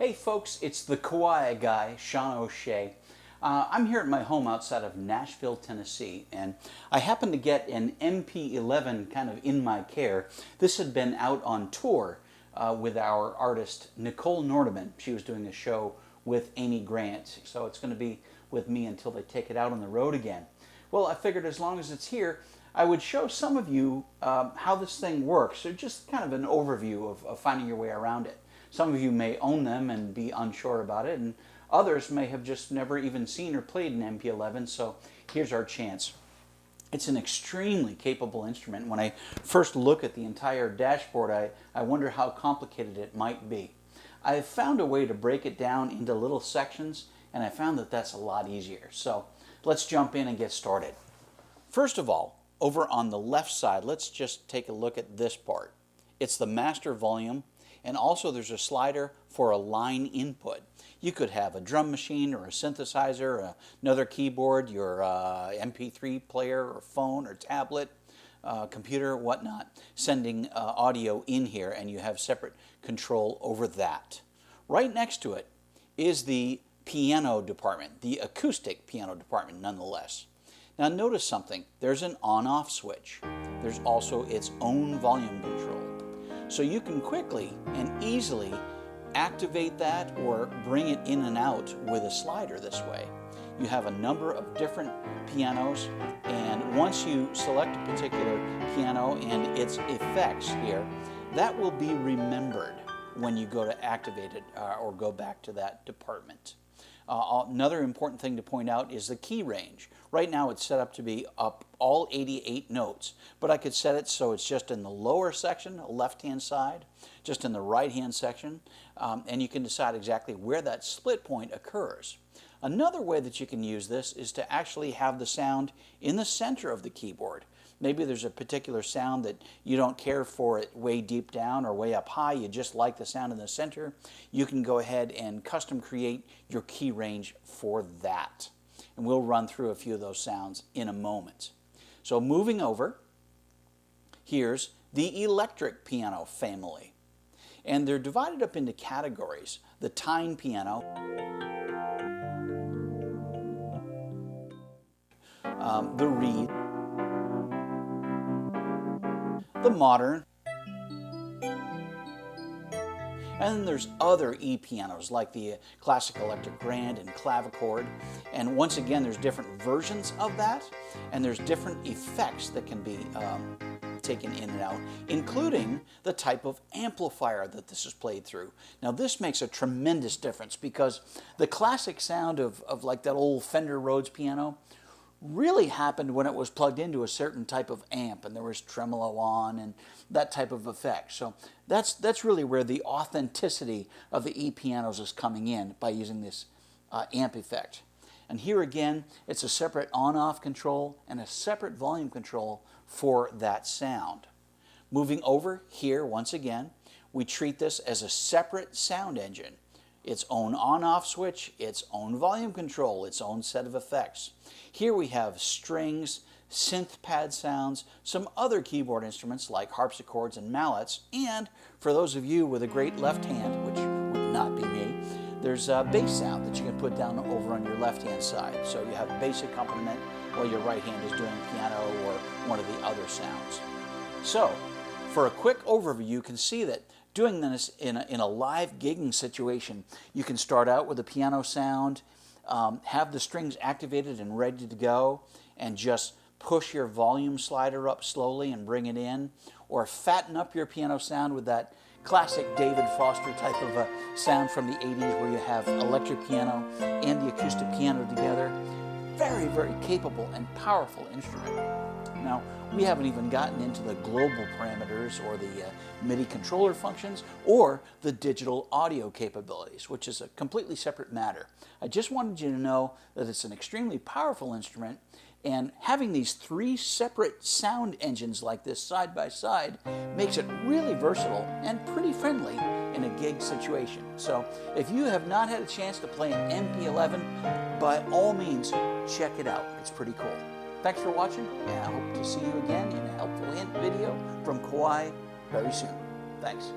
Hey folks, it's the Kawai guy, Sean O'Shea. I'm here at my home outside of Nashville, Tennessee, and I happened to get an MP11 kind of in my care. This had been out on tour with our artist Nicole Nordeman. She was doing a show with Amy Grant, so it's going to be with me until they take it out on the road again. Well, I figured as long as it's here, I would show some of you how this thing works, so just kind of an overview of finding your way around it. Some of you may own them and be unsure about it, and others may have just never even seen or played an MP11, so here's our chance. It's an extremely capable instrument. When I first look at the entire dashboard, I wonder how complicated it might be. I've found a way to break it down into little sections, and I found that that's a lot easier. So let's jump in and get started. First of all, over on the left side, let's just take a look at this part. It's the master volume. And also there's a slider for a line input. You could have a drum machine or a synthesizer, another keyboard, your MP3 player or phone or tablet, computer, whatnot, sending audio in here, and you have separate control over that. Right next to it is the piano department, the acoustic piano department nonetheless. Now notice something, there's an on-off switch. There's also its own volume control. So you can quickly and easily activate that or bring it in and out with a slider this way. You have a number of different pianos, and once you select a particular piano and its effects here, that will be remembered when you go to activate it or go back to that department. Another important thing to point out is the key range. Right now it's set up to be up all 88 notes, but I could set it so it's just in the lower section, left-hand side, just in the right-hand section, and you can decide exactly where that split point occurs. Another way that you can use this is to actually have the sound in the center of the keyboard. Maybe there's a particular sound that you don't care for it way deep down or way up high, you just like the sound in the center. You can go ahead and custom create your key range for that. And we'll run through a few of those sounds in a moment. So moving over, here's the electric piano family. And they're divided up into categories. The Tyne piano, the reed, the modern, and then there's other E-pianos like the classic electric grand and clavichord. And once again, there's different versions of that, and there's different effects that can be taken in and out, including the type of amplifier that this is played through. Now this makes a tremendous difference because the classic sound of like that old Fender Rhodes piano really happened when it was plugged into a certain type of amp and there was tremolo on and that type of effect. So that's really where the authenticity of the E-pianos is coming in, by using this amp effect. And here again, it's a separate on-off control and a separate volume control for that sound. Moving over here, once again, we treat this as a separate sound engine. Its own on-off switch, its own volume control, its own set of effects. Here we have strings, synth pad sounds, some other keyboard instruments like harpsichords and mallets, and for those of you with a great left hand, which would not be me, there's a bass sound that you can put down over on your left-hand side. So you have bass accompaniment while your right hand is doing piano or one of the other sounds. So, for a quick overview, you can see that doing this in a live gigging situation, you can start out with a piano sound, have the strings activated and ready to go, and just push your volume slider up slowly and bring it in, or fatten up your piano sound with that classic David Foster type of a sound from the 80s where you have electric piano and the acoustic piano together. Very, very capable and powerful instrument. Now, we haven't even gotten into the global parameters or the MIDI controller functions or the digital audio capabilities, which is a completely separate matter. I just wanted you to know that it's an extremely powerful instrument, and having these three separate sound engines like this side by side makes it really versatile and pretty friendly in a gig situation. So if you have not had a chance to play an MP11, by all means, check it out. It's pretty cool. Thanks for watching, and I hope to see you again in a helpful hint video from Kawai very soon. Thanks.